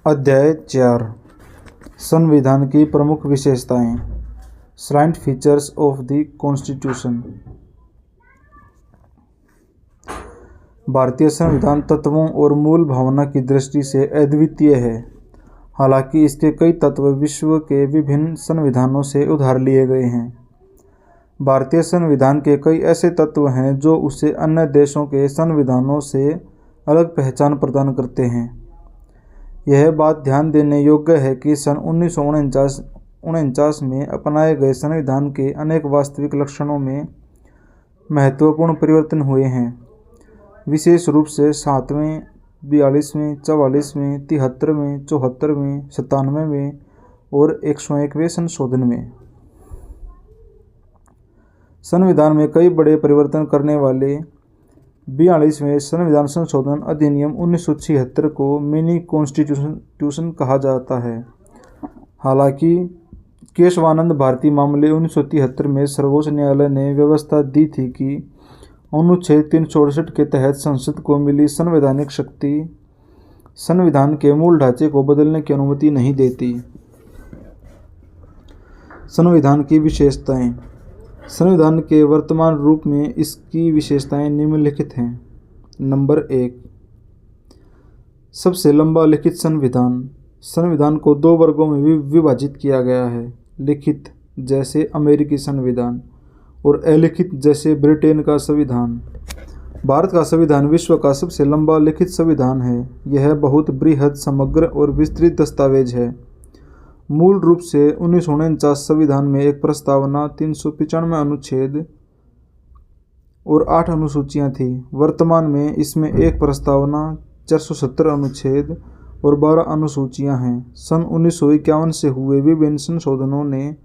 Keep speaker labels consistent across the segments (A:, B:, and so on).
A: अध्याय 4 संविधान की प्रमुख विशेषताएं। Slide features of the constitution. भारतीय संविधान तत्वों और मूल भावना की दृष्टि से अद्वितीय है। हालांकि इसके कई तत्व विश्व के विभिन्न संविधानों से उधार लिए गए हैं। भारतीय संविधान के कई ऐसे तत्व हैं जो उसे अन्य देशों के संविधानों से अलग पहचान प्रदान करते हैं। यह बात ध्यान देने योग्य है कि सन 1949 में अपनाए गए संविधान के अनेक वास्तविक लक्षणों में महत्वपूर्ण परिवर्तन हुए हैं, विशेष रूप से 7वें, 42वें, 44वें, 73वें, 74वें, 97वें और 101वें संशोधन में। संविधान में कई बड़े परिवर्तन करने वाले 42वें संविधान संशोधन अधिनियम 1976 को मिनी कॉन्स्टिट्यूशन कहा जाता है। हालांकि केशवानंद भारती मामले 1973 में सर्वोच्च न्यायालय ने व्यवस्था दी थी कि अनुच्छेद 368 के तहत संसद को मिली संवैधानिक शक्ति संविधान के मूल ढांचे को बदलने की अनुमति नहीं देती। संविधान की विशेषताएं। संविधान के वर्तमान रूप में इसकी विशेषताएं निम्नलिखित हैं। नंबर 1, सबसे लंबा लिखित संविधान। संविधान को दो वर्गों में विभाजित किया गया है, लिखित जैसे अमेरिकी संविधान और अलिखित जैसे ब्रिटेन का संविधान। भारत का संविधान विश्व का सबसे लंबा लिखित संविधान है। यह बहुत बृहद, समग्र और विस्तृत दस्तावेज है। मूल रूप से 1949 संविधान में एक प्रस्तावना, 395 अनुच्छेद और 8 अनुसूचियां थी। वर्तमान में इसमें एक प्रस्तावना, 470 अनुच्छेद और 12 अनुसूचियां हैं। सन 1951 से हुए विभिन्न संशोधनों ने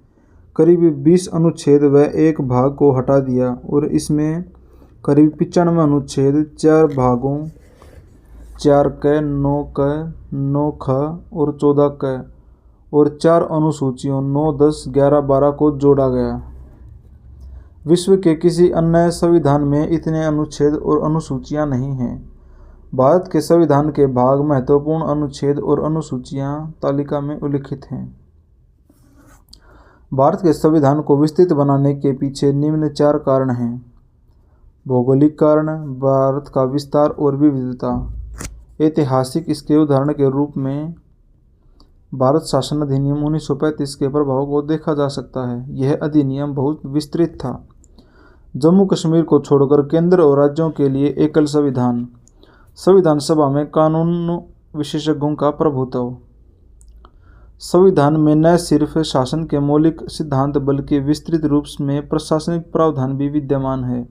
A: करीब 20 अनुच्छेद व एक भाग को हटा दिया और इसमें करीब 95 अनुच्छेद 4 भागों 4 क, 9 क, 9 ख और 14 क और 4 अनुसूचियों 9, 10, 11, 12 को जोड़ा गया। विश्व के किसी अन्य संविधान में इतने अनुच्छेद और अनुसूचियां नहीं हैं। भारत के संविधान के भाग, महत्वपूर्ण अनुच्छेद और अनुसूचियां तालिका में उल्लिखित हैं। भारत के संविधान को विस्तृत बनाने के पीछे निम्न 4 कारण हैं। भौगोलिक कारण, भारत का विस्तार और विविधता। ऐतिहासिक, इसके उदाहरण के रूप में भारत शासन अधिनियम 1935 के प्रभाव को देखा जा सकता है। यह अधिनियम बहुत विस्तृत था। जम्मू कश्मीर को छोड़कर केंद्र और राज्यों के लिए एकल संविधान। संविधान सभा में कानून विशेषज्ञों का प्रभुत्व। संविधान में न सिर्फ शासन के मौलिक सिद्धांत बल्कि विस्तृत रूप में प्रशासनिक प्रावधान भी विद्यमान है।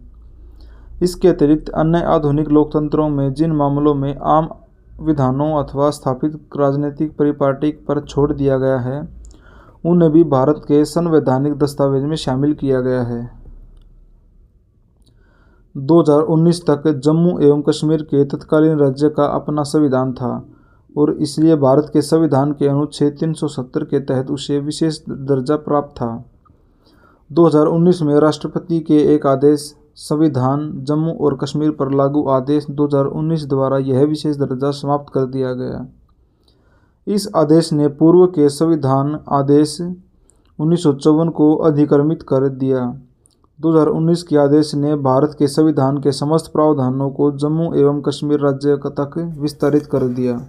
A: इसके अतिरिक्त अन्य आधुनिक लोकतंत्रों में जिन मामलों में आम विधानों अथवा स्थापित राजनीतिक परिपाटी पर छोड़ दिया गया है, उन्हें भी भारत के संवैधानिक दस्तावेज में शामिल किया गया है। 2019 तक जम्मू एवं कश्मीर के तत्कालीन राज्य का अपना संविधान था और इसलिए भारत के संविधान के अनुच्छेद 370 के तहत उसे विशेष दर्जा प्राप्त था। 2019 में राष्ट्रपति के एक आदेश, संविधान जम्मू और कश्मीर पर लागू आदेश 2019 द्वारा यह विशेष दर्जा समाप्त कर दिया गया। इस आदेश ने पूर्व के संविधान आदेश 1954 को अधिक्रमित कर दिया। 2019 के आदेश ने भारत के संविधान के समस्त प्रावधानों को जम्मू एवं कश्मीर राज्य तक विस्तारित कर दिया।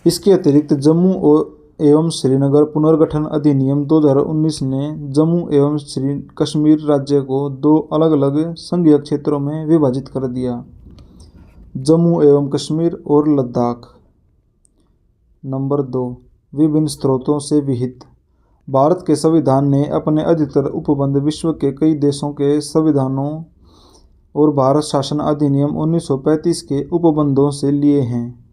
A: इसके अतिरिक्त जम्मू एवं श्रीनगर पुनर्गठन अधिनियम 2019 ने जम्मू एवं कश्मीर राज्य को 2 अलग अलग संघीय क्षेत्रों में विभाजित कर दिया, जम्मू एवं कश्मीर और लद्दाख। नंबर 2, विभिन्न स्रोतों से विहित। भारत के संविधान ने अपने अधिकतर उपबंध विश्व के कई देशों के संविधानों और भारत शासन अधिनियम 1935 के उपबंधों से लिए हैं।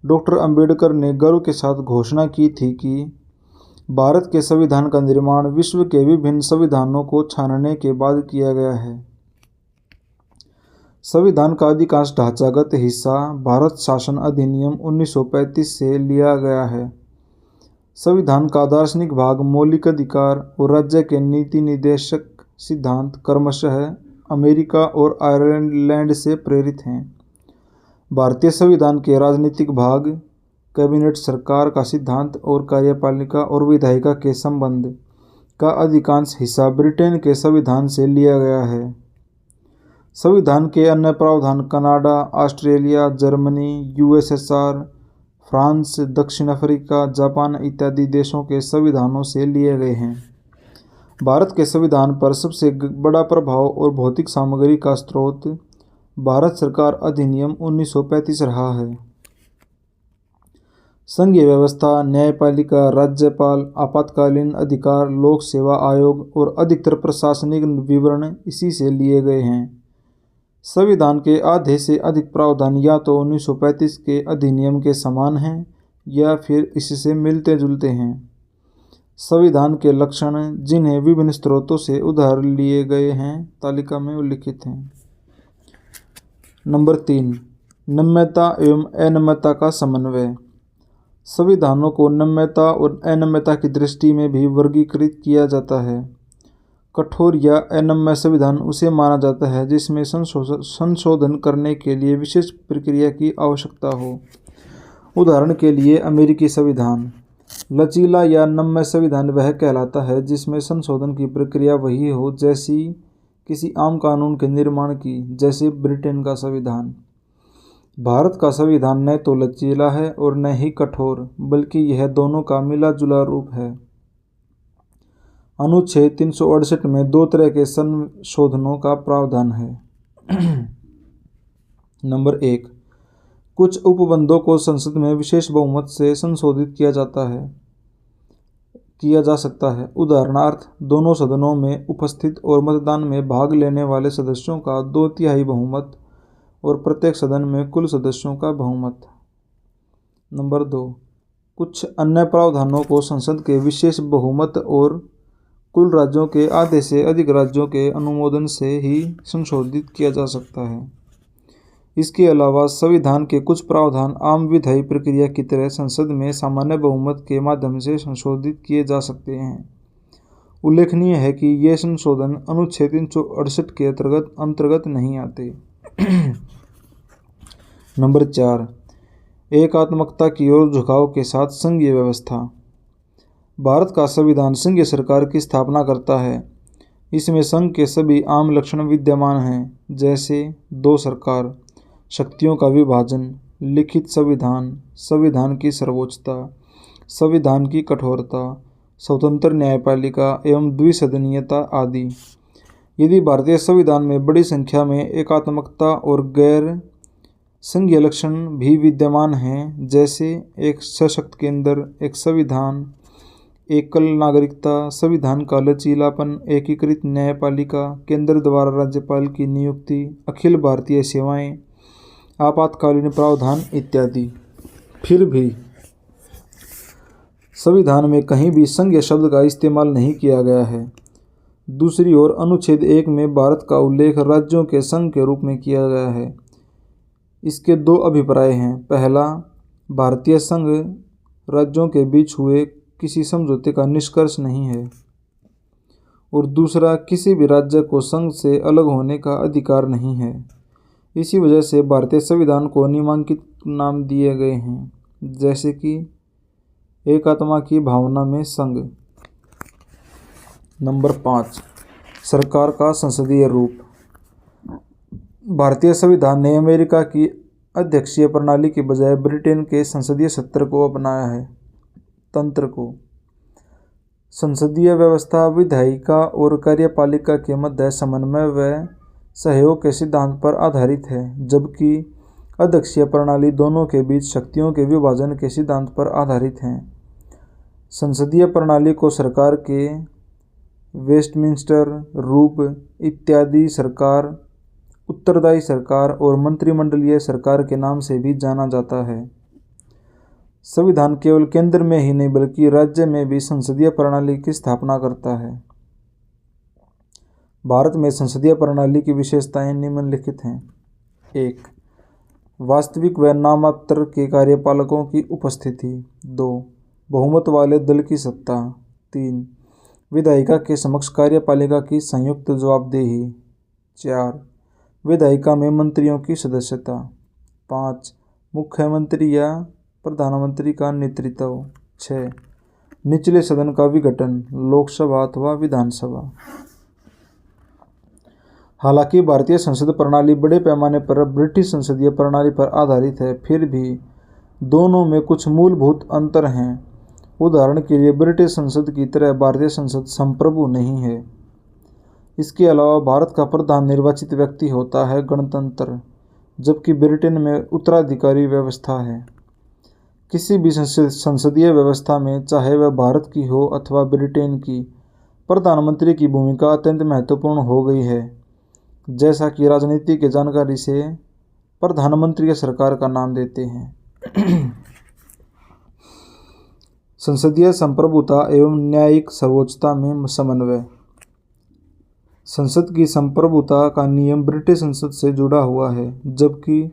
A: डॉक्टर अंबेडकर ने गर्व के साथ घोषणा की थी कि भारत के संविधान का निर्माण विश्व के विभिन्न संविधानों को छानने के बाद किया गया है। संविधान का अधिकांश ढांचागत हिस्सा भारत शासन अधिनियम 1935 से लिया गया है। संविधान का दार्शनिक भाग, मौलिक अधिकार और राज्य के नीति निर्देशक सिद्धांत क्रमशः अमेरिका और आयरलैंड से प्रेरित हैं। भारतीय संविधान के राजनीतिक भाग, कैबिनेट, सरकार का सिद्धांत और कार्यपालिका और विधायिका के संबंध का अधिकांश हिस्सा ब्रिटेन के संविधान से लिया गया है। संविधान के अन्य प्रावधान Canada, Australia, Germany, USSR, France, दक्षिण अफ्रीका, जापान इत्यादि देशों के संविधानों से लिए गए हैं। भारत के संविधान पर सबसे बड़ा प्रभाव और भौतिक सामग्री का स्रोत भारत सरकार अधिनियम 1935 रहा है। संघीय व्यवस्था, न्यायपालिका, राज्यपाल, आपातकालीन अधिकार, लोक सेवा आयोग और अधिकतर प्रशासनिक विवरण इसी से लिए गए हैं। संविधान के आधे से अधिक प्रावधान या तो 1935 के अधिनियम के समान हैं या फिर इससे मिलते जुलते हैं। संविधान के लक्षण जिन्हें विभिन्न स्रोतों से उधार लिए गए हैं तालिका में उल्लिखित हैं। नंबर 3, नम्यता एवं अनम्यता का समन्वय। संविधानों को नम्यता और अनम्यता की दृष्टि में भी वर्गीकृत किया जाता है। कठोर या अनम्य संविधान उसे माना जाता है जिसमें संशोधन करने के लिए विशेष प्रक्रिया की आवश्यकता हो। उदाहरण के लिए अमेरिकी संविधान। लचीला या नम्य संविधान वह कहलाता है जिसमें संशोधन की प्रक्रिया वही हो जैसी किसी आम कानून के निर्माण की, जैसे ब्रिटेन का संविधान। भारत का संविधान न तो लचीला है और न ही कठोर, बल्कि यह दोनों का मिला जुला रूप है। अनुच्छेद 368 में 2 तरह के संशोधनों का प्रावधान है। नंबर 1, कुछ उपबंधों को संसद में विशेष बहुमत से संशोधित किया जा सकता है। उदाहरणार्थ, दोनों सदनों में उपस्थित और मतदान में भाग लेने वाले सदस्यों का 2/3 बहुमत और प्रत्येक सदन में कुल सदस्यों का बहुमत। नंबर 2, कुछ अन्य प्रावधानों को संसद के विशेष बहुमत और कुल राज्यों के आधे से अधिक राज्यों के अनुमोदन से ही संशोधित किया जा सकता है। इसके अलावा संविधान के कुछ प्रावधान आम विधायी प्रक्रिया की तरह संसद में सामान्य बहुमत के माध्यम से संशोधित किए जा सकते हैं। उल्लेखनीय है कि ये संशोधन अनुच्छेद 368 के अंतर्गत नहीं आते। नंबर 4, एकात्मकता की ओर झुकाव के साथ संघीय व्यवस्था। भारत का संविधान संघीय सरकार की स्थापना करता है। इसमें संघ के सभी आम लक्षण विद्यमान हैं, जैसे 2 सरकार, शक्तियों का विभाजन, लिखित संविधान, संविधान की सर्वोच्चता, संविधान की कठोरता, स्वतंत्र न्यायपालिका एवं द्विसदनीयता आदि। यदि भारतीय संविधान में बड़ी संख्या में एकात्मकता और गैर संघीय लक्षण भी विद्यमान हैं, जैसे एक सशक्त केंद्र, एक संविधान, एकल नागरिकता, संविधान का लचीलापन, एकीकृत न्यायपालिका, केंद्र द्वारा राज्यपाल की नियुक्ति, अखिल भारतीय सेवाएं, आपातकालीन प्रावधान इत्यादि, फिर भी संविधान में कहीं भी संघीय शब्द का इस्तेमाल नहीं किया गया है। दूसरी ओर अनुच्छेद 1 में भारत का उल्लेख राज्यों के संघ के रूप में किया गया है। इसके 2 अभिप्राय हैं। पहला, भारतीय संघ राज्यों के बीच हुए किसी समझौते का निष्कर्ष नहीं है, और दूसरा, किसी भी राज्य को संघ से अलग होने का अधिकार नहीं है। इसी वजह से भारतीय संविधान को निम्नलिखित नाम दिए गए हैं, जैसे कि एकात्मा की भावना में संघ। नंबर 5, सरकार का संसदीय रूप। भारतीय संविधान ने अमेरिका की अध्यक्षीय प्रणाली के बजाय ब्रिटेन के संसदीय सत्र को अपनाया है। तंत्र को संसदीय व्यवस्था विधायिका और कार्यपालिका के मध्य समन्वय व सहयोग के सिद्धांत पर आधारित है, जबकि अध्यक्षीय प्रणाली दोनों के बीच शक्तियों के विभाजन के सिद्धांत पर आधारित है। संसदीय प्रणाली को सरकार के वेस्टमिंस्टर रूप इत्यादि सरकार, उत्तरदायी सरकार और मंत्रिमंडलीय सरकार के नाम से भी जाना जाता है। संविधान केवल केंद्र में ही नहीं बल्कि राज्य में भी संसदीय प्रणाली की स्थापना करता है। भारत में संसदीय प्रणाली की विशेषताएं निम्नलिखित हैं। 1, वास्तविक व नामात्र के कार्यपालकों की उपस्थिति। 2, बहुमत वाले दल की सत्ता। 3, विधायिका के समक्ष कार्यपालिका की संयुक्त जवाबदेही। 4, विधायिका में मंत्रियों की सदस्यता। 5. मुख्यमंत्री या प्रधानमंत्री का नेतृत्व। 6. निचले सदन का विघटन, लोकसभा अथवा विधानसभा। हालांकि भारतीय संसद प्रणाली बड़े पैमाने पर ब्रिटिश संसदीय प्रणाली पर आधारित है, फिर भी दोनों में कुछ मूलभूत अंतर हैं। उदाहरण के लिए ब्रिटिश संसद की तरह भारतीय संसद संप्रभु नहीं है। इसके अलावा भारत का प्रधान निर्वाचित व्यक्ति होता है, गणतंत्र, जबकि ब्रिटेन में उत्तराधिकारी व्यवस्था है। किसी भी संसदीय व्यवस्था में, चाहे वह भारत की हो अथवा ब्रिटेन की, प्रधानमंत्री की भूमिका अत्यंत महत्वपूर्ण हो गई है। जैसा कि राजनीति के जानकारी से प्रधानमंत्री या सरकार का नाम देते हैं। संसदीय संप्रभुता एवं न्यायिक सर्वोच्चता में समन्वय। संसद की संप्रभुता का नियम ब्रिटिश संसद से जुड़ा हुआ है, जबकि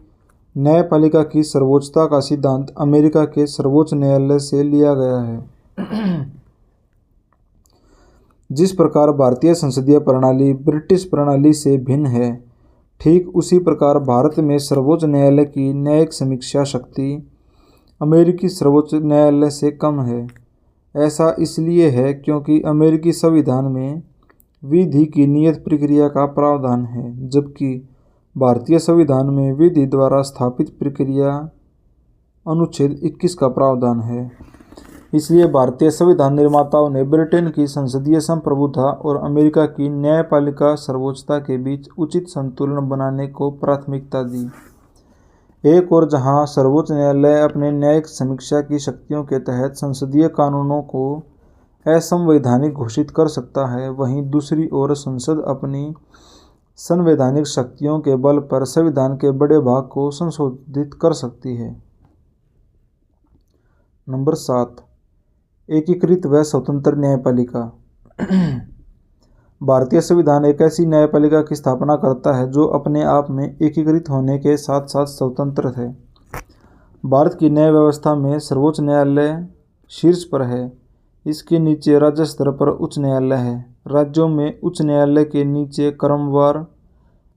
A: न्यायपालिका की सर्वोच्चता का सिद्धांत अमेरिका के सर्वोच्च न्यायालय से लिया गया है। जिस प्रकार भारतीय संसदीय प्रणाली ब्रिटिश प्रणाली से भिन्न है, ठीक उसी प्रकार भारत में सर्वोच्च न्यायालय की न्यायिक समीक्षा शक्ति अमेरिकी सर्वोच्च न्यायालय से कम है। ऐसा इसलिए है क्योंकि अमेरिकी संविधान में विधि की नियत प्रक्रिया का प्रावधान है, जबकि भारतीय संविधान में विधि द्वारा स्थापित प्रक्रिया अनुच्छेद 21 का प्रावधान है। इसलिए भारतीय संविधान निर्माताओं ने ब्रिटेन की संसदीय संप्रभुता और अमेरिका की न्यायपालिका सर्वोच्चता के बीच उचित संतुलन बनाने को प्राथमिकता दी। एक और जहां सर्वोच्च न्यायालय अपने न्यायिक समीक्षा की शक्तियों के तहत संसदीय कानूनों को असंवैधानिक घोषित कर सकता है, वहीं दूसरी ओर संसद अपनी संवैधानिक शक्तियों के बल पर संविधान के बड़े भाग को संशोधित कर सकती है। नंबर 7. एकीकृत व स्वतंत्र न्यायपालिका। भारतीय संविधान एक ऐसी न्यायपालिका की स्थापना करता है जो अपने आप में एकीकृत होने के साथ साथ स्वतंत्र है। भारत की न्याय व्यवस्था में सर्वोच्च न्यायालय शीर्ष पर है। इसके नीचे राज्य स्तर पर उच्च न्यायालय है। राज्यों में उच्च न्यायालय के नीचे क्रमवार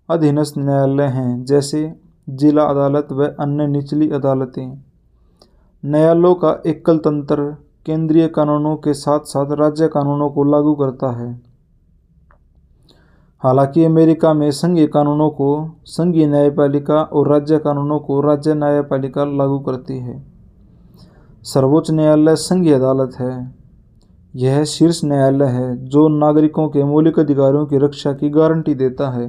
A: अधीनस्थ न्यायालय हैं, जैसे जिला अदालत व अन्य निचली अदालतें। न्यायालयों का एकल तंत्र केंद्रीय कानूनों के साथ साथ राज्य कानूनों को लागू करता है। हालांकि अमेरिका में संघीय कानूनों को संघीय न्यायपालिका और राज्य कानूनों को राज्य न्यायपालिका लागू करती है। सर्वोच्च न्यायालय संघीय अदालत है। यह शीर्ष न्यायालय है जो नागरिकों के मौलिक अधिकारों की रक्षा की गारंटी देता है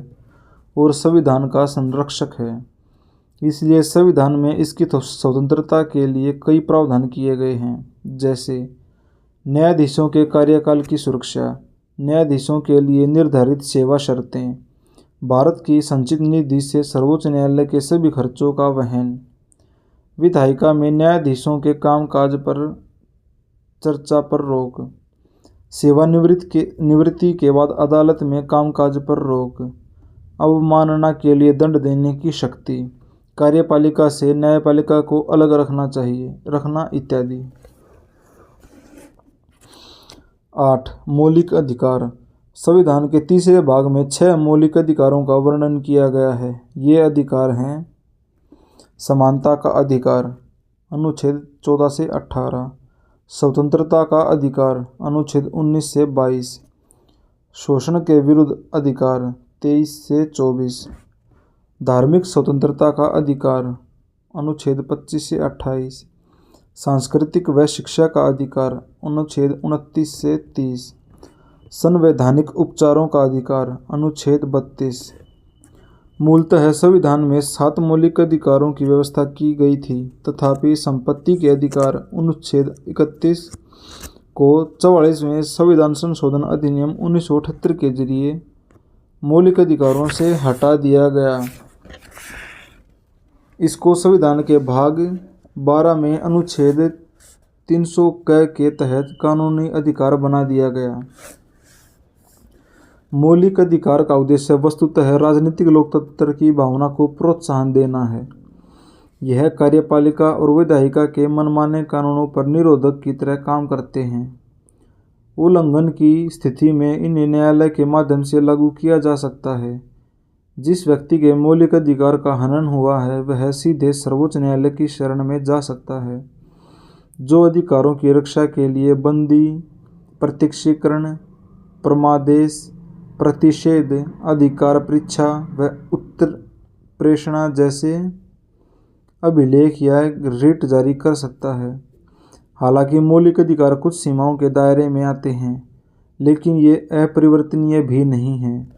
A: और संविधान का संरक्षक है। इसलिए संविधान में इसकी स्वतंत्रता के लिए कई प्रावधान किए गए हैं, जैसे न्यायाधीशों के कार्यकाल की सुरक्षा, न्यायाधीशों के लिए निर्धारित सेवा शर्तें, भारत की संचित निधि से सर्वोच्च न्यायालय के सभी खर्चों का वहन, विधायिका में न्यायाधीशों के कामकाज पर चर्चा पर रोक, सेवानिवृत्ति के बाद अदालत में कामकाज पर रोक, अवमानना के लिए दंड देने की शक्ति, कार्यपालिका से न्यायपालिका को अलग रखना इत्यादि। 8. मौलिक अधिकार। संविधान के तीसरे भाग में 6 मौलिक अधिकारों का वर्णन किया गया है। ये अधिकार हैं: समानता का अधिकार, अनुच्छेद 14 से 18, स्वतंत्रता का अधिकार, अनुच्छेद 19 से 22, शोषण के विरुद्ध अधिकार, 23 से 24, धार्मिक स्वतंत्रता का अधिकार, अनुच्छेद 25 से 28, सांस्कृतिक व शिक्षा का अधिकार, अनुच्छेद 29 से 30, संवैधानिक उपचारों का अधिकार, अनुच्छेद 32। मूलतः संविधान में 7 मौलिक अधिकारों की व्यवस्था की गई थी, तथापि संपत्ति के अधिकार अनुच्छेद 31 को 44वें संविधान संशोधन अधिनियम 1978 के जरिए मौलिक अधिकारों से हटा दिया गया। इसको संविधान के भाग 12 में अनुच्छेद 300 के तहत कानूनी अधिकार बना दिया गया। मौलिक अधिकार का उद्देश्य वस्तुतः राजनीतिक लोकतंत्र की भावना को प्रोत्साहन देना है। यह कार्यपालिका और विधायिका के मनमाने कानूनों पर निरोधक की तरह काम करते हैं। उल्लंघन की स्थिति में इन्हें न्यायालय के माध्यम से लागू किया जा सकता है। जिस व्यक्ति के मौलिक अधिकार का हनन हुआ है वह सीधे सर्वोच्च न्यायालय की शरण में जा सकता है, जो अधिकारों की रक्षा के लिए बंदी, प्रत्यक्षीकरण, परमादेश, प्रतिषेध, अधिकार परीक्षा व उत्तर प्रेषणा जैसे अभिलेख या रिट जारी कर सकता है। हालांकि मौलिक अधिकार कुछ सीमाओं के दायरे में आते हैं, लेकिन ये अपरिवर्तनीय भी नहीं हैं।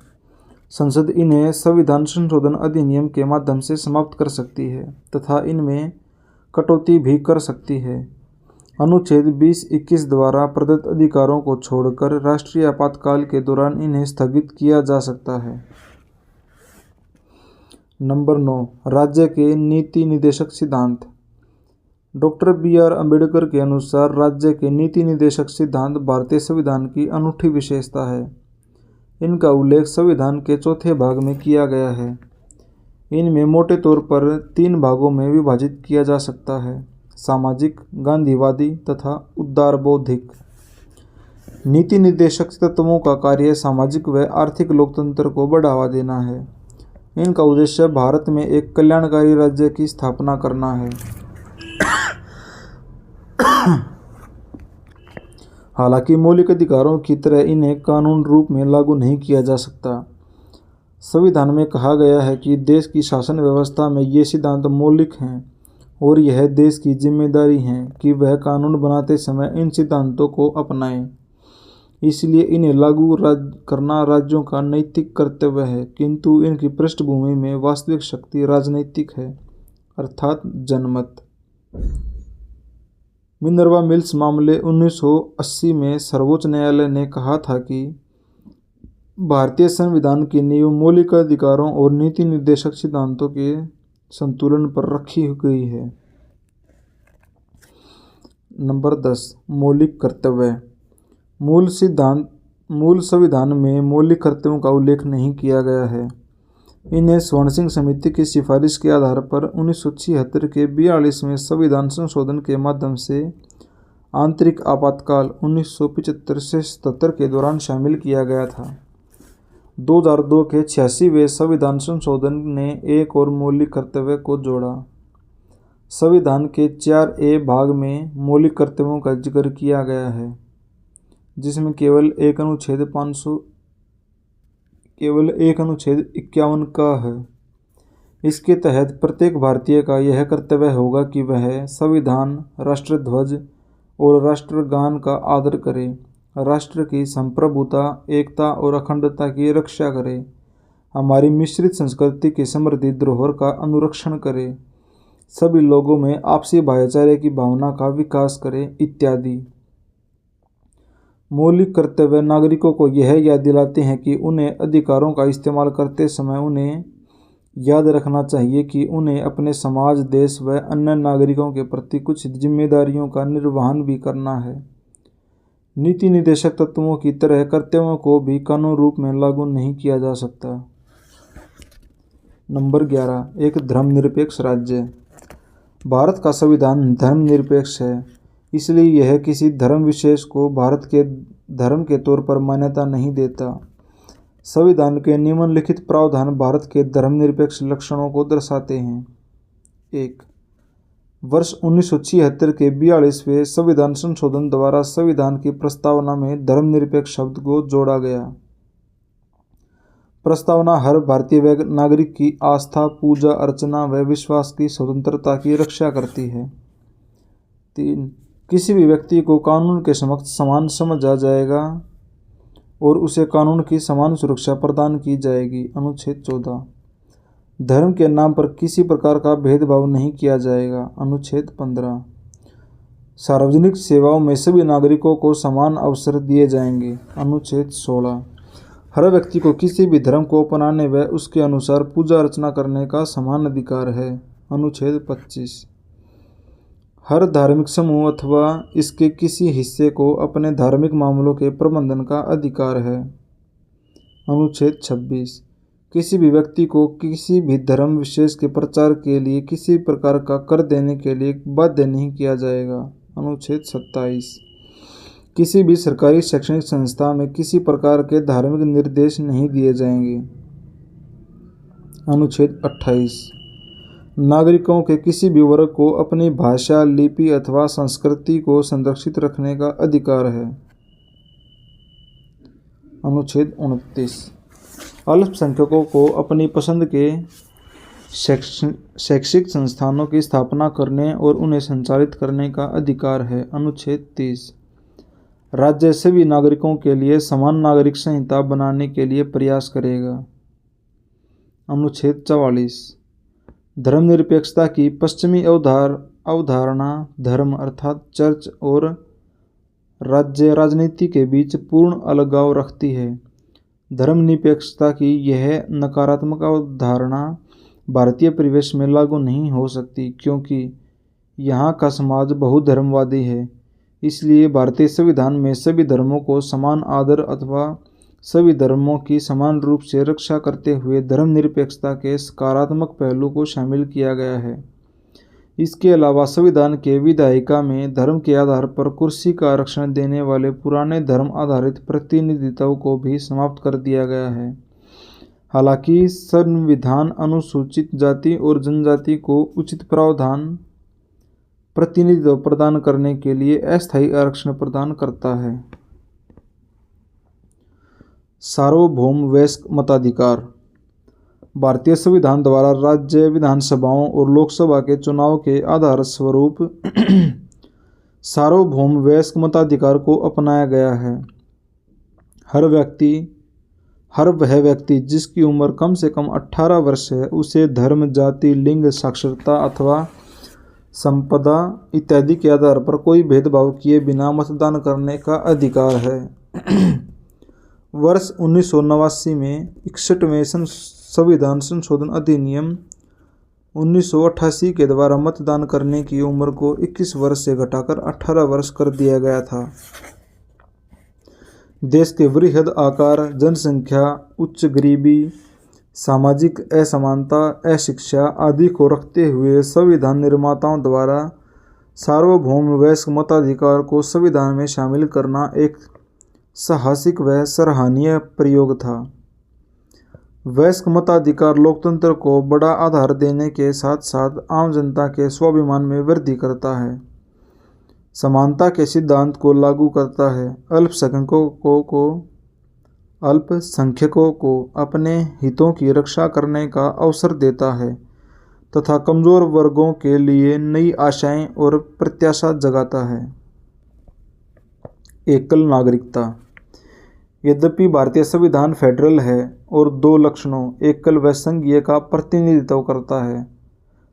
A: संसद इन्हें संविधान संशोधन अधिनियम के माध्यम से समाप्त कर सकती है तथा इनमें कटौती भी कर सकती है। अनुच्छेद 20-21 द्वारा प्रदत्त अधिकारों को छोड़कर राष्ट्रीय आपातकाल के दौरान इन्हें स्थगित किया जा सकता है। नंबर 9, राज्य के नीति निदेशक सिद्धांत। Doctor B R. अम्बेडकर के अनुसार राज्य के नीति निदेशक सिद्धांत भारतीय संविधान की अनूठी विशेषता है। इनका उल्लेख संविधान के चौथे भाग में किया गया है। इनमें मोटे तौर पर 3 भागों में विभाजित किया जा सकता है: सामाजिक, गांधीवादी तथा उदारबौद्धिक। नीति निर्देशक तत्वों का कार्य सामाजिक व आर्थिक लोकतंत्र को बढ़ावा देना है। इनका उद्देश्य भारत में एक कल्याणकारी राज्य की स्थापना करना है। हालांकि मौलिक अधिकारों की तरह इन्हें कानून रूप में लागू नहीं किया जा सकता। संविधान में कहा गया है कि देश की शासन व्यवस्था में ये सिद्धांत मौलिक हैं और यह देश की जिम्मेदारी है कि वह कानून बनाते समय इन सिद्धांतों को अपनाए। इसलिए इन्हें लागू करना राज्यों का नैतिक कर्तव्य है, किंतु इनकी पृष्ठभूमि में वास्तविक शक्ति राजनीतिक है, अर्थात जनमत। मिनर्वा मिल्स मामले 1980 में सर्वोच्च न्यायालय ने कहा था कि भारतीय संविधान की नींव मौलिक अधिकारों और नीति निर्देशक सिद्धांतों के संतुलन पर रखी गई है। नंबर 10, मौलिक कर्तव्य। मूल संविधान में मौलिक कर्तव्यों का उल्लेख नहीं किया गया है। इन्हें स्वर्ण सिंह समिति की सिफारिश के आधार पर 1976 के 42वें संविधान संशोधन के माध्यम से आंतरिक आपातकाल 1975 से 77 के दौरान शामिल किया गया था। 2002 के 86वें संविधान संशोधन ने एक और मौलिक कर्तव्य को जोड़ा। संविधान के 4A भाग में मौलिक कर्तव्यों का जिक्र किया गया है, जिसमें केवल एक अनुच्छेद 51 का है। इसके तहत प्रत्येक भारतीय का यह कर्तव्य होगा कि वह संविधान, राष्ट्रध्वज और राष्ट्रगान का आदर करे, राष्ट्र की संप्रभुता, एकता और अखंडता की रक्षा करे, हमारी मिश्रित संस्कृति की समृद्धि धरोहर का अनुरक्षण करे, सभी लोगों में आपसी भाईचारे की भावना का विकास करे इत्यादि। मौलिक कर्तव्य नागरिकों को यह याद दिलाते हैं कि उन्हें अधिकारों का इस्तेमाल करते समय उन्हें याद रखना चाहिए कि उन्हें अपने समाज, देश व अन्य नागरिकों के प्रति कुछ जिम्मेदारियों का निर्वहन भी करना है। नीति निर्देशक तत्वों की तरह कर्तव्यों को भी कानून रूप में लागू नहीं किया जा सकता। नंबर 11, एक धर्मनिरपेक्ष राज्य। भारत का संविधान धर्मनिरपेक्ष है, इसलिए यह किसी धर्म विशेष को भारत के धर्म के तौर पर मान्यता नहीं देता। संविधान के निम्नलिखित प्रावधान भारत के धर्मनिरपेक्ष लक्षणों को दर्शाते हैं। 1. वर्ष 1976 के 42वें संविधान संशोधन द्वारा संविधान की प्रस्तावना में धर्मनिरपेक्ष शब्द को जोड़ा गया। प्रस्तावना हर भारतीय नागरिक की आस्था, पूजा अर्चना व विश्वास की स्वतंत्रता की रक्षा करती है। 3. किसी भी व्यक्ति को कानून के समक्ष समान समझा जाएगा और उसे कानून की समान सुरक्षा प्रदान की जाएगी। अनुच्छेद 14। धर्म के नाम पर किसी प्रकार का भेदभाव नहीं किया जाएगा। अनुच्छेद 15। सार्वजनिक सेवाओं में सभी नागरिकों को समान अवसर दिए जाएंगे। अनुच्छेद 16। हर व्यक्ति को किसी भी धर्म को अपनाने व उसके अनुसार पूजा अर्चना करने का समान अधिकार है। अनुच्छेद 25। हर धार्मिक समूह अथवा इसके किसी हिस्से को अपने धार्मिक मामलों के प्रबंधन का अधिकार है। अनुच्छेद 26। किसी भी व्यक्ति को किसी भी धर्म विशेष के प्रचार के लिए किसी प्रकार का कर देने के लिए बाध्य नहीं किया जाएगा। अनुच्छेद 27। किसी भी सरकारी शैक्षणिक संस्था में किसी प्रकार के धार्मिक निर्देश नहीं दिए जाएंगे। अनुच्छेद 28 नागरिकों के किसी भी वर्ग को अपनी भाषा, लिपि अथवा संस्कृति को संरक्षित रखने का अधिकार है। अनुच्छेद 29 अल्पसंख्यकों को अपनी पसंद के शैक्षिक संस्थानों की स्थापना करने और उन्हें संचालित करने का अधिकार है। अनुच्छेद 30 राज्य सभी नागरिकों के लिए समान नागरिक संहिता बनाने के लिए प्रयास करेगा। अनुच्छेद 44 धर्मनिरपेक्षता की पश्चिमी अवधारणा धर्म अर्थात चर्च और राज्य राजनीति के बीच पूर्ण अलगाव रखती है। धर्मनिरपेक्षता की यह नकारात्मक अवधारणा भारतीय परिवेश में लागू नहीं हो सकती, क्योंकि यहाँ का समाज बहुधर्मवादी है। इसलिए भारतीय संविधान में सभी धर्मों को समान आदर अथवा सभी धर्मों की समान रूप से रक्षा करते हुए धर्मनिरपेक्षता के सकारात्मक पहलू को शामिल किया गया है। इसके अलावा संविधान के विधायिका में धर्म के आधार पर कुर्सी का आरक्षण देने वाले पुराने धर्म आधारित प्रतिनिधित्व को भी समाप्त कर दिया गया है। हालांकि संविधान अनुसूचित जाति और जनजाति को उचित प्रावधान प्रतिनिधित्व प्रदान करने के लिए अस्थायी आरक्षण प्रदान करता है। सार्वभौम वयस्क मताधिकार भारतीय संविधान द्वारा राज्य विधानसभाओं और लोकसभा के चुनाव के आधार स्वरूप सार्वभौम वयस्क मताधिकार को अपनाया गया है। हर वह व्यक्ति जिसकी उम्र कम से कम 18 वर्ष है, उसे धर्म, जाति, लिंग, साक्षरता अथवा संपदा इत्यादि के आधार पर कोई भेदभाव किए बिना मतदान करने का अधिकार है। वर्ष 1989 में 61वें संविधान संशोधन अधिनियम 1988 के द्वारा मतदान करने की उम्र को 21 वर्ष से घटाकर 18 वर्ष कर दिया गया था। देश के वृहद आकार, जनसंख्या, उच्च गरीबी, सामाजिक असमानता, अशिक्षा आदि को रखते हुए संविधान निर्माताओं द्वारा सार्वभौम वयस्क मताधिकार को संविधान में शामिल करना एक साहसिक व सराहनीय प्रयोग था। वयस्क मताधिकार लोकतंत्र को बड़ा आधार देने के साथ साथ आम जनता के स्वाभिमान में वृद्धि करता है, समानता के सिद्धांत को लागू करता है, अल्पसंख्यकों को अपने हितों की रक्षा करने का अवसर देता है तथा कमजोर वर्गों के लिए नई आशाएं और प्रत्याशा जगाता है। एकल नागरिकता यद्यपि भारतीय संविधान फेडरल है और दो लक्षणों एकल व संघीय का प्रतिनिधित्व करता है,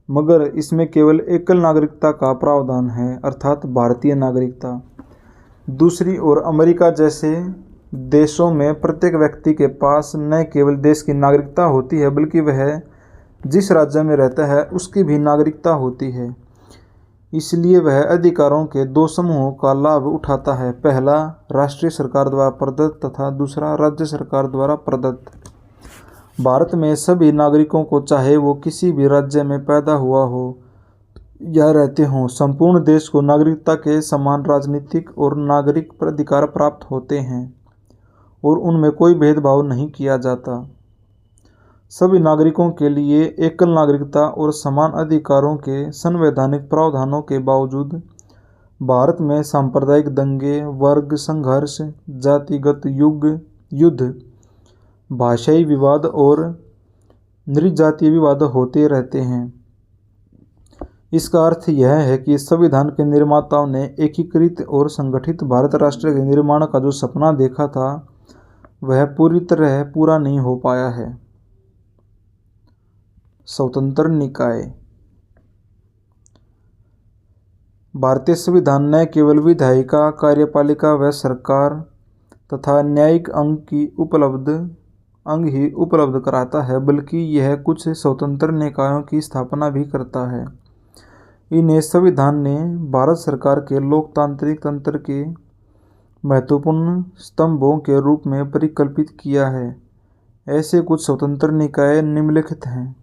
A: मगर इसमें केवल एकल नागरिकता का प्रावधान है, अर्थात भारतीय नागरिकता। दूसरी ओर अमेरिका जैसे देशों में प्रत्येक व्यक्ति के पास न केवल देश की नागरिकता होती है, बल्कि वह जिस राज्य में रहता है उसकी भी नागरिकता होती है। इसलिए वह अधिकारों के दो समूहों का लाभ उठाता है, पहला राष्ट्रीय सरकार द्वारा प्रदत्त तथा दूसरा राज्य सरकार द्वारा प्रदत्त। भारत में सभी नागरिकों को, चाहे वो किसी भी राज्य में पैदा हुआ हो या रहते हों, संपूर्ण देश को नागरिकता के समान राजनीतिक और नागरिक अधिकार प्राप्त होते हैं और उनमें कोई भेदभाव नहीं किया जाता। सभी नागरिकों के लिए एकल नागरिकता और समान अधिकारों के संवैधानिक प्रावधानों के बावजूद भारत में सांप्रदायिक दंगे, वर्ग संघर्ष, जातिगत युद्ध, भाषाई विवाद और नृजातीय विवाद होते रहते हैं। इसका अर्थ यह है कि संविधान के निर्माताओं ने एकीकृत और संगठित भारत राष्ट्र के निर्माण का जो सपना देखा था, वह पूरी तरह पूरा नहीं हो पाया है। स्वतंत्र निकाय भारतीय संविधान न केवल विधायिका, कार्यपालिका व सरकार तथा न्यायिक अंग ही उपलब्ध कराता है, बल्कि यह कुछ स्वतंत्र निकायों की स्थापना भी करता है। इन्हें संविधान ने भारत सरकार के लोकतांत्रिक तंत्र के महत्वपूर्ण स्तंभों के रूप में परिकल्पित किया है। ऐसे कुछ स्वतंत्र निकाय निम्नलिखित हैं।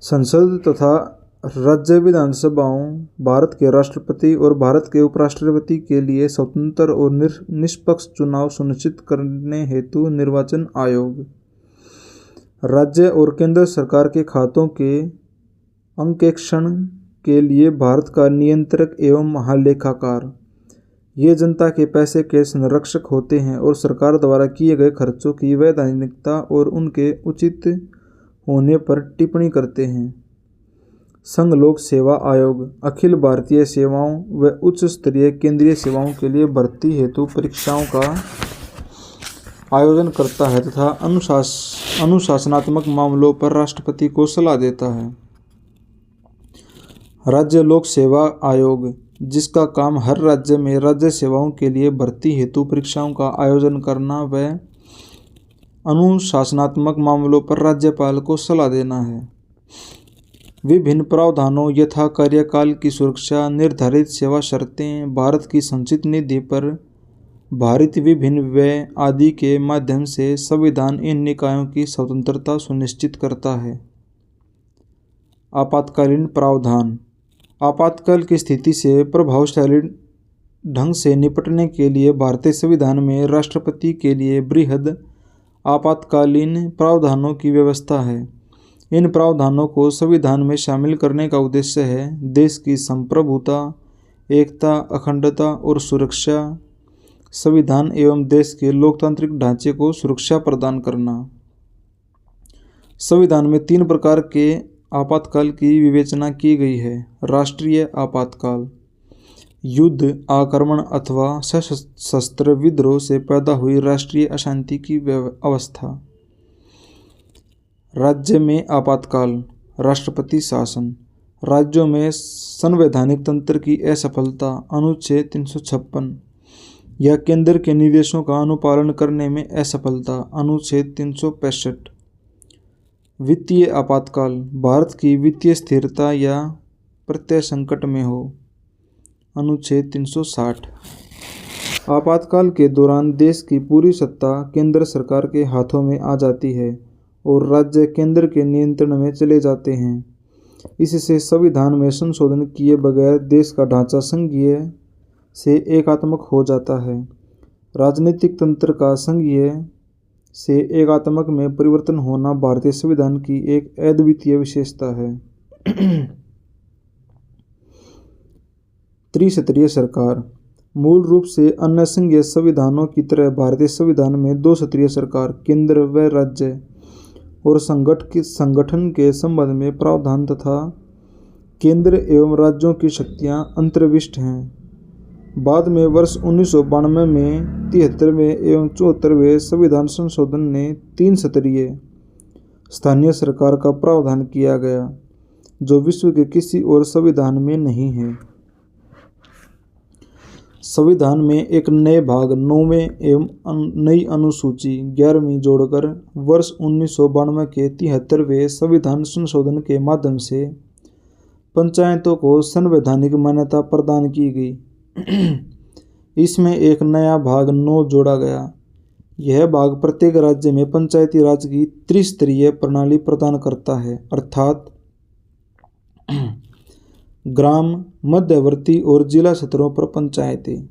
A: संसद तथा राज्य विधानसभाओं भारत के राष्ट्रपति और भारत के उपराष्ट्रपति के लिए स्वतंत्र और निष्पक्ष चुनाव सुनिश्चित करने हेतु निर्वाचन आयोग। राज्य और केंद्र सरकार के खातों के अंकेक्षण के लिए भारत का नियंत्रक एवं महालेखाकार। ये जनता के पैसे के संरक्षक होते हैं और सरकार द्वारा किए गए खर्चों की वैधानिकता और उनके उचित होने पर टिप्पणी करते हैं। संघ लोक सेवा आयोग अखिल भारतीय सेवाओं व उच्च स्तरीय केंद्रीय सेवाओं के लिए भर्ती हेतु परीक्षाओं का आयोजन करता है तथा अनुशासनात्मक मामलों पर राष्ट्रपति को सलाह देता है। राज्य लोक सेवा आयोग, जिसका काम हर राज्य में राज्य सेवाओं के लिए भर्ती हेतु परीक्षाओं का आयोजन करना व अनुशासनात्मक मामलों पर राज्यपाल को सलाह देना है। विभिन्न प्रावधानों यथा कार्यकाल की सुरक्षा, निर्धारित सेवा शर्तें, भारत की संचित निधि पर भारित विभिन्न व्यय आदि के माध्यम से संविधान इन निकायों की स्वतंत्रता सुनिश्चित करता है। आपातकालीन प्रावधान आपातकाल की स्थिति से प्रभावशाली ढंग से निपटने के लिए भारतीय संविधान में राष्ट्रपति के लिए बृहद आपातकालीन प्रावधानों की व्यवस्था है। इन प्रावधानों को संविधान में शामिल करने का उद्देश्य है देश की संप्रभुता, एकता, अखंडता और सुरक्षा, संविधान एवं देश के लोकतांत्रिक ढांचे को सुरक्षा प्रदान करना। संविधान में 3 प्रकार के आपातकाल की विवेचना की गई है। राष्ट्रीय आपातकाल, युद्ध, आक्रमण अथवा सशस्त्र विद्रोह से पैदा हुई राष्ट्रीय अशांति की अवस्था। राज्य में आपातकाल, राष्ट्रपति शासन, राज्यों में संवैधानिक तंत्र की असफलता, अनुच्छेद 356, या केंद्र के निर्देशों का अनुपालन करने में असफलता, अनुच्छेद 365। वित्तीय आपातकाल, भारत की वित्तीय स्थिरता या प्रत्यय संकट में हो, अनुच्छेद 360। आपातकाल के दौरान देश की पूरी सत्ता केंद्र सरकार के हाथों में आ जाती है और राज्य केंद्र के नियंत्रण में चले जाते हैं। इससे संविधान में संशोधन किए बगैर देश का ढांचा संघीय से एकात्मक हो जाता है। राजनीतिक तंत्र का संघीय से एकात्मक में परिवर्तन होना भारतीय संविधान की एक अद्वितीय विशेषता है। त्रिस्तरीय सरकार, मूल रूप से अन्य संघीय संविधानों की तरह भारतीय संविधान में 2 स्तरीय सरकार, केंद्र व राज्य और संगठन के संबंध में प्रावधान तथा केंद्र एवं राज्यों की शक्तियां अंतर्विष्ट हैं। बाद में वर्ष 1992 में 73वें एवं 74वें संविधान संशोधन ने 3 स्तरीय स्थानीय सरकार का प्रावधान किया गया, जो विश्व के किसी और संविधान में नहीं है। संविधान में एक नए भाग 9वें एवं नई अनुसूची 11वीं जोड़कर वर्ष 1992 के 73वें संविधान संशोधन के माध्यम से पंचायतों को संवैधानिक मान्यता प्रदान की गई। इसमें एक नया भाग 9 जोड़ा गया। यह भाग प्रत्येक राज्य में पंचायती राज की त्रिस्तरीय प्रणाली प्रदान करता है, अर्थात ग्राम, मध्यवर्ती और जिला स्तरों पर पंचायतें।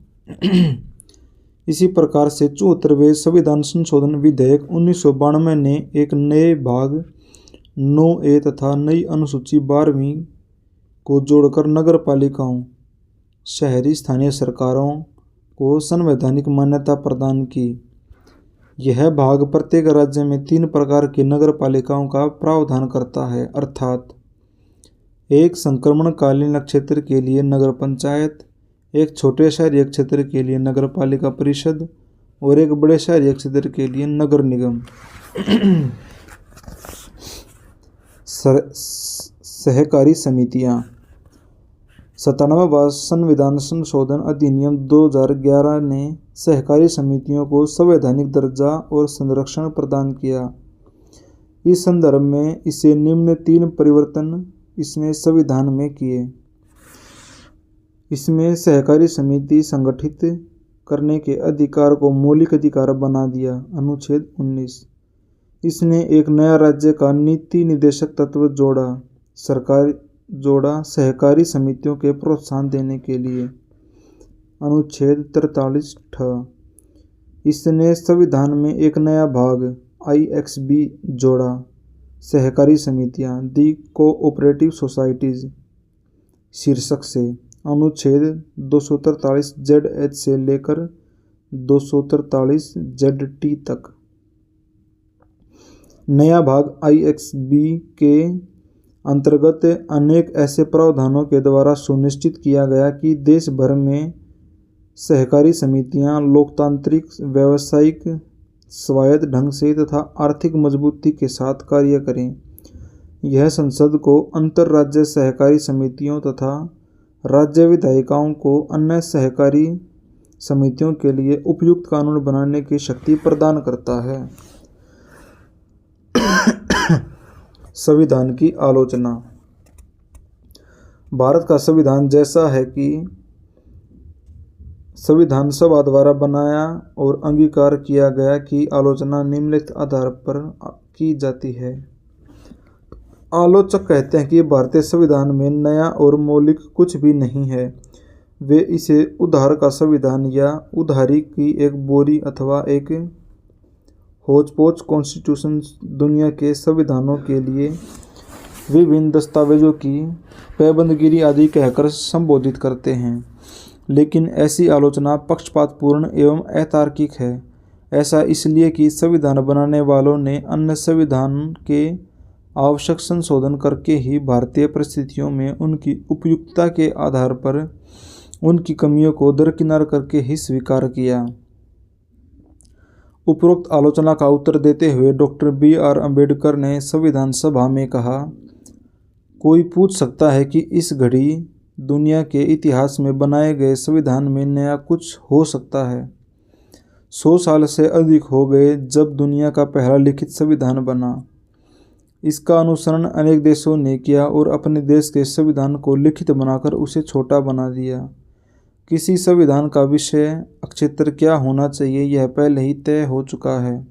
A: इसी प्रकार से 74वें संविधान संशोधन विधेयक 1992 ने एक नए भाग 9A तथा नई अनुसूची 12वीं को जोड़कर नगर पालिकाओं, शहरी स्थानीय सरकारों को संवैधानिक मान्यता प्रदान की। यह भाग प्रत्येक राज्य में 3 प्रकार की नगर पालिकाओं का प्रावधान करता है, अर्थात एक संक्रमणकालीन क्षेत्र के लिए नगर पंचायत, एक छोटे शहरी क्षेत्र के लिए नगर पालिका परिषद और एक बड़े शहरी क्षेत्र के लिए नगर निगम। सहकारी समितियां। 97वां संविधान संशोधन अधिनियम 2011 ने सहकारी समितियों को संवैधानिक दर्जा और संरक्षण प्रदान किया। इस संदर्भ में इसे निम्न 3 परिवर्तन इसने संविधान में किए। इसमें सहकारी समिति संगठित करने के अधिकार को मौलिक अधिकार बना दिया, अनुच्छेद 19। इसने एक नया राज्य का नीति निदेशक तत्व जोड़ा सहकारी समितियों के प्रोत्साहन देने के लिए, अनुच्छेद 43 इसने संविधान में एक नया भाग IXB जोड़ा, सहकारी समितियां दी कोऑपरेटिव सोसाइटीज शीर्षक से अनुच्छेद 243 ZH से लेकर 243 ZT तक। नया भाग IXB के अंतर्गत अनेक ऐसे प्रावधानों के द्वारा सुनिश्चित किया गया कि देश भर में सहकारी समितियां लोकतांत्रिक, व्यावसायिक, स्वायत्त ढंग से तथा आर्थिक मजबूती के साथ कार्य करें। यह संसद को अंतर्राज्य सहकारी समितियों तथा राज्य विधायिकाओं को अन्य सहकारी समितियों के लिए उपयुक्त कानून बनाने की शक्ति प्रदान करता है। संविधान की आलोचना। भारत का संविधान जैसा है कि संविधान सभा द्वारा बनाया और अंगीकार किया गया की आलोचना निम्नलिखित आधार पर की जाती है। आलोचक कहते हैं कि भारतीय संविधान में नया और मौलिक कुछ भी नहीं है। वे इसे उधार का संविधान या उधारी की एक बोरी अथवा एक होच-पोच कॉन्स्टिट्यूशन दुनिया के संविधानों के लिए विभिन्न दस्तावेजों की पैबंदगिरी आदि कहकर संबोधित करते हैं। लेकिन ऐसी आलोचना पक्षपातपूर्ण एवं अतार्किक है। ऐसा इसलिए कि संविधान बनाने वालों ने अन्य संविधान के आवश्यक संशोधन करके ही भारतीय परिस्थितियों में उनकी उपयुक्तता के आधार पर उनकी कमियों को दरकिनार करके ही स्वीकार किया। उपरोक्त आलोचना का उत्तर देते हुए डॉक्टर BR अम्बेडकर ने संविधान सभा में कहा, कोई पूछ सकता है कि इस घड़ी दुनिया के इतिहास में बनाए गए संविधान में नया कुछ हो सकता है। 100 साल से अधिक हो गए जब दुनिया का पहला लिखित संविधान बना। इसका अनुसरण अनेक देशों ने किया और अपने देश के संविधान को लिखित बनाकर उसे छोटा बना दिया। किसी संविधान का विषय अक्षेत्र क्या होना चाहिए यह पहले ही तय हो चुका है।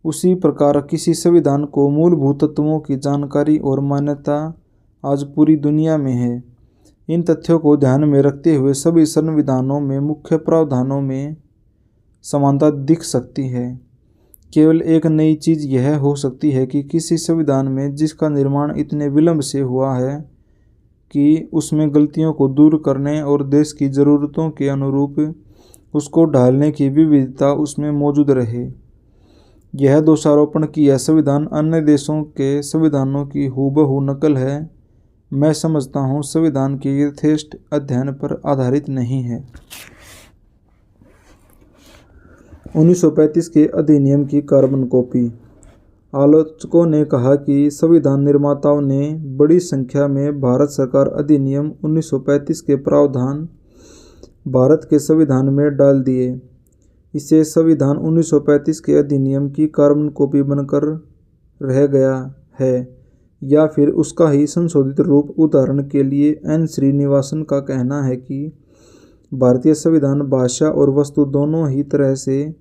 A: उसी प्रकार किसी संविधान को मूलभूत तत्वों की जानकारी और मान्यता आज पूरी दुनिया में है। इन तथ्यों को ध्यान में रखते हुए सभी संविधानों में मुख्य प्रावधानों में समानता दिख सकती है। केवल एक नई चीज़ यह हो सकती है कि किसी संविधान में जिसका निर्माण इतने विलंब से हुआ है कि उसमें गलतियों को दूर करने और देश की ज़रूरतों के अनुरूप उसको ढालने की विविधता उसमें मौजूद रहे। यह दोषारोपण कि यह संविधान अन्य देशों के संविधानों की हूबहू नकल है, मैं समझता हूँ संविधान के यथेष्ट अध्ययन पर आधारित नहीं है। 1935 के अधिनियम की कार्बन कॉपी। आलोचकों ने कहा कि संविधान निर्माताओं ने बड़ी संख्या में भारत सरकार अधिनियम 1935 के प्रावधान भारत के संविधान में डाल दिए। इसे संविधान 1935 के अधिनियम की कार्बन कॉपी बनकर रह गया है या फिर उसका ही संशोधित रूप। उदाहरण के लिए N. श्रीनिवासन का कहना है कि भारतीय संविधान भाषा और वस्तु दोनों ही तरह से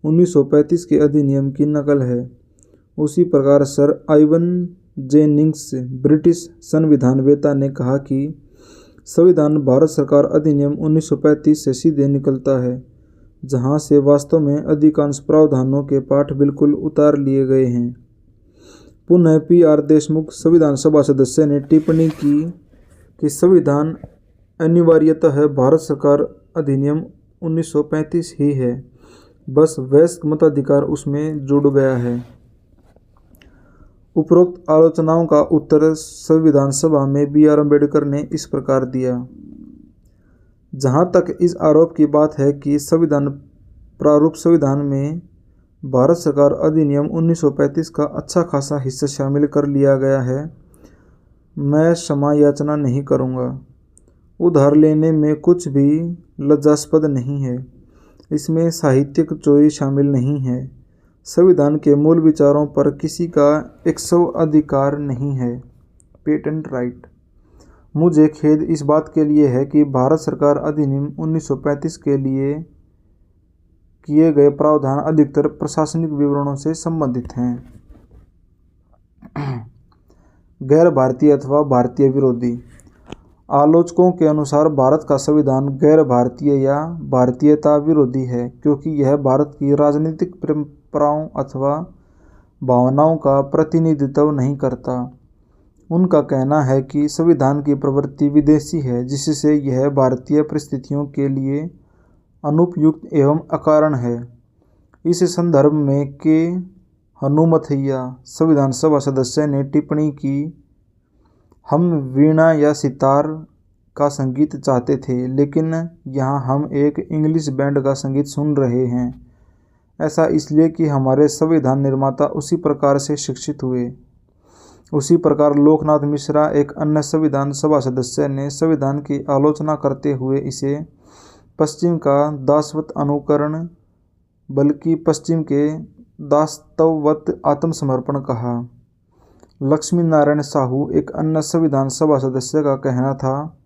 A: 1935 के अधिनियम की नकल है। उसी प्रकार सर आइवन जेनिंग्स ब्रिटिश संविधानवेत्ता ने कहा कि संविधान भारत सरकार अधिनियम 1935 से सीधे निकलता है, जहां से वास्तव में अधिकांश प्रावधानों के पाठ बिल्कुल उतार लिए गए हैं। पुनः PR देशमुख संविधान सभा सदस्य ने टिप्पणी की कि संविधान अनिवार्यतः भारत सरकार अधिनियम 1935 ही है, बस वयस्क मताधिकार उसमें जुड़ गया है। उपरोक्त आलोचनाओं का उत्तर संविधान सभा में BR अम्बेडकर ने इस प्रकार दिया। जहाँ तक इस आरोप की बात है कि संविधान प्रारूप संविधान में भारत सरकार अधिनियम 1935 का अच्छा खासा हिस्सा शामिल कर लिया गया है, मैं क्षमा याचना नहीं करूँगा। उधार लेने में कुछ भी लज्जास्पद नहीं है। इसमें साहित्यिक चोरी शामिल नहीं है। संविधान के मूल विचारों पर किसी का अधिकार नहीं है। Patent right. मुझे खेद इस बात के लिए है कि भारत सरकार अधिनियम 1935 के लिए किए गए प्रावधान अधिकतर प्रशासनिक विवरणों से संबंधित हैं। गैर भारतीय अथवा भारतीय विरोधी। आलोचकों के अनुसार भारत का संविधान गैर भारतीय या भारतीयता विरोधी है, क्योंकि यह भारत की राजनीतिक परंपराओं अथवा भावनाओं का प्रतिनिधित्व नहीं करता। उनका कहना है कि संविधान की प्रवृत्ति विदेशी है, जिससे यह भारतीय परिस्थितियों के लिए अनुपयुक्त एवं अकारण है। इस संदर्भ में के हनुमथैया संविधान सभा सदस्य ने टिप्पणी की, हम वीणा या सितार का संगीत चाहते थे, लेकिन यहाँ हम एक इंग्लिश बैंड का संगीत सुन रहे हैं। ऐसा इसलिए कि हमारे संविधान निर्माता उसी प्रकार से शिक्षित हुए। उसी प्रकार लोकनाथ मिश्रा, एक अन्य संविधान सभा सदस्य, ने संविधान की आलोचना करते हुए इसे पश्चिम का दासवत अनुकरण बल्कि पश्चिम के दासत्ववत आत्मसमर्पण कहा। लक्ष्मी नारायण साहू, एक अन्य संविधान सभा सदस्य, का कहना था,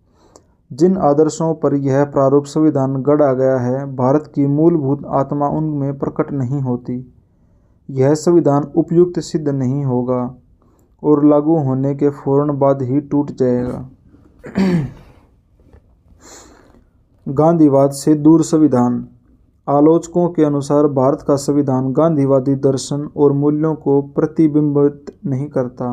A: जिन आदर्शों पर यह प्रारूप संविधान गढ़ा गया है, भारत की मूलभूत आत्मा उनमें प्रकट नहीं होती। यह संविधान उपयुक्त सिद्ध नहीं होगा और लागू होने के फौरन बाद ही टूट जाएगा। गांधीवाद से दूर संविधान। आलोचकों के अनुसार भारत का संविधान गांधीवादी दर्शन और मूल्यों को प्रतिबिंबित नहीं करता,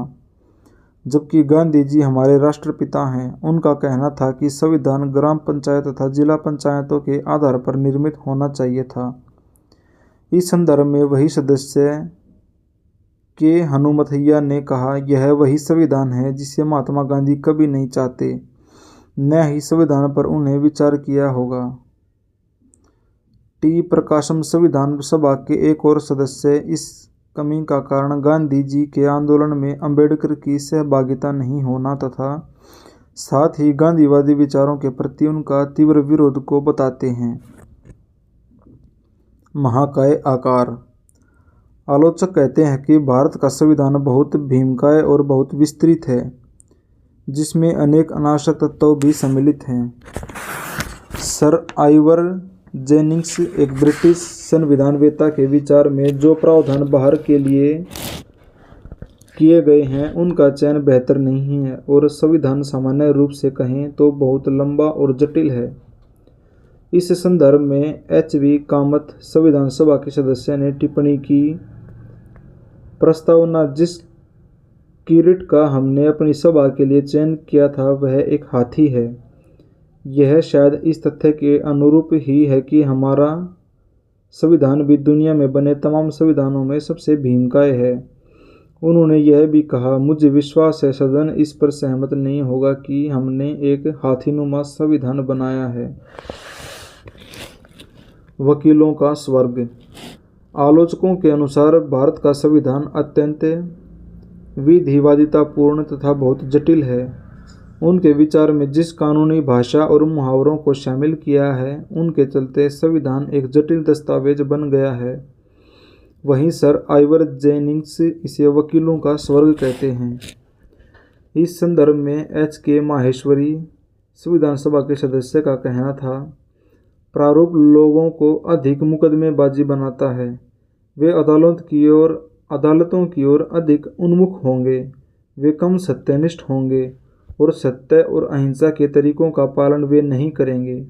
A: जबकि गांधी जी हमारे राष्ट्रपिता हैं। उनका कहना था कि संविधान ग्राम पंचायत तथा जिला पंचायतों के आधार पर निर्मित होना चाहिए था। इस संदर्भ में वही सदस्य के हनुमथैया ने कहा, यह वही संविधान है जिसे महात्मा गांधी कभी नहीं चाहते, न ही संविधान पर उन्हें विचार किया होगा। टी प्रकाशम संविधान सभा के एक और सदस्य, इस कमी का कारण गांधी जी के आंदोलन में अंबेडकर की सहभागिता नहीं होना तथा साथ ही गांधीवादी विचारों के प्रति उनका तीव्र विरोध को बताते हैं। महाकाय आकार। आलोचक कहते हैं कि भारत का संविधान बहुत भीमकाय और बहुत विस्तृत है, जिसमें अनेक अनावश्यक तत्व भी सम्मिलित हैं। सर आइवर जेनिंग्स, एक ब्रिटिश संविधानवेत्ता, के विचार में जो प्रावधान बाहर के लिए किए गए हैं उनका चयन बेहतर नहीं है और संविधान सामान्य रूप से कहें तो बहुत लंबा और जटिल है। इस संदर्भ में एच.वी. कामत संविधान सभा के सदस्य ने टिप्पणी की, प्रस्तावना जिस किरीट का हमने अपनी सभा के लिए चयन किया था वह एक हाथी है। यह शायद इस तथ्य के अनुरूप ही है कि हमारा संविधान भी दुनिया में बने तमाम संविधानों में सबसे भीमकाय है। उन्होंने यह भी कहा, मुझे विश्वास है सदन इस पर सहमत नहीं होगा कि हमने एक हाथीनुमा संविधान बनाया है। वकीलों का स्वर्ग। आलोचकों के अनुसार भारत का संविधान अत्यंत विधिवादितापूर्ण तथा बहुत जटिल है। उनके विचार में जिस कानूनी भाषा और मुहावरों को शामिल किया है उनके चलते संविधान एक जटिल दस्तावेज बन गया है। वहीं सर आइवर जेनिंग्स इसे वकीलों का स्वर्ग कहते हैं। इस संदर्भ में एच.के. माहेश्वरी संविधान सभा के सदस्य का कहना था, प्रारूप लोगों को अधिक मुकदमेबाजी बनाता है। वे अदालतों की ओर अधिक उन्मुख होंगे। वे कम सत्यनिष्ठ होंगे और सत्य और अहिंसा के तरीकों का पालन वे नहीं करेंगे।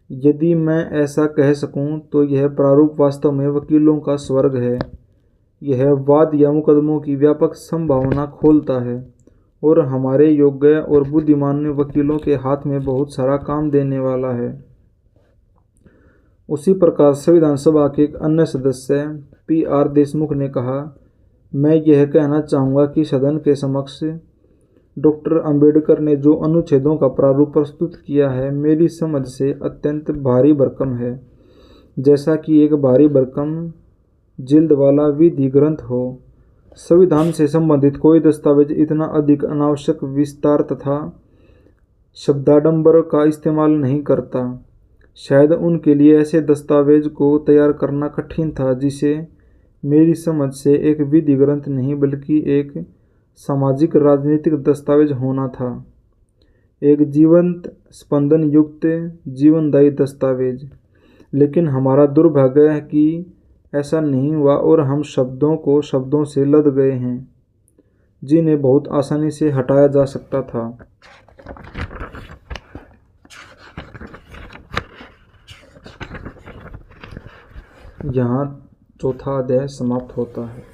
A: यदि मैं ऐसा कह सकूं तो यह प्रारूप वास्तव में वकीलों का स्वर्ग है। यह वाद या मुकदमों की व्यापक संभावना खोलता है और हमारे योग्य और बुद्धिमान वकीलों के हाथ में बहुत सारा काम देने वाला है। उसी प्रकार संविधान सभा के एक अन्य सदस्य पी.आर. देशमुख ने कहा, मैं यह कहना चाहूँगा कि सदन के समक्ष डॉक्टर अंबेडकर ने जो अनुच्छेदों का प्रारूप प्रस्तुत किया है मेरी समझ से अत्यंत भारी भरकम है, जैसा कि एक भारी भरकम जिल्द वाला विधि ग्रंथ हो। संविधान से संबंधित कोई दस्तावेज इतना अधिक अनावश्यक विस्तार तथा शब्दाडंबर का इस्तेमाल नहीं करता। शायद उनके लिए ऐसे दस्तावेज को तैयार करना कठिन था जिसे मेरी समझ से एक विधि ग्रंथ नहीं बल्कि एक सामाजिक राजनीतिक दस्तावेज होना था, एक जीवंत स्पंदन युक्त जीवनदायी दस्तावेज। लेकिन हमारा दुर्भाग्य है कि ऐसा नहीं हुआ और हम शब्दों को शब्दों से लद गए हैं जिन्हें बहुत आसानी से हटाया जा सकता था। यहाँ चौथा अध्याय समाप्त होता है।